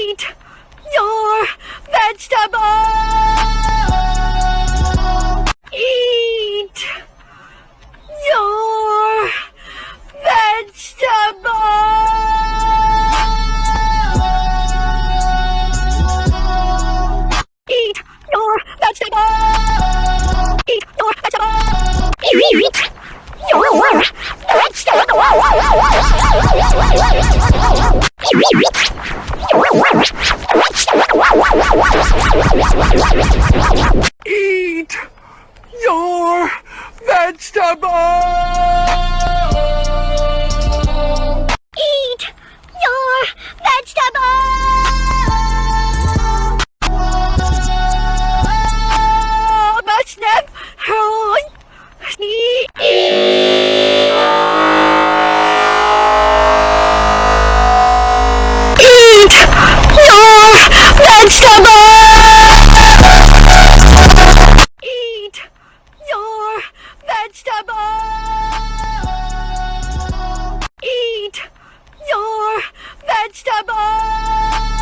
Eat your vegetables! Eat your vegetables! Eat your vegetables! Eat your vegetables! Eat your vegetables! Eat your vegetables! Eat your vegetables! Masnef, Eat your vegetables! Eat your vegetables! Eat your vegetables!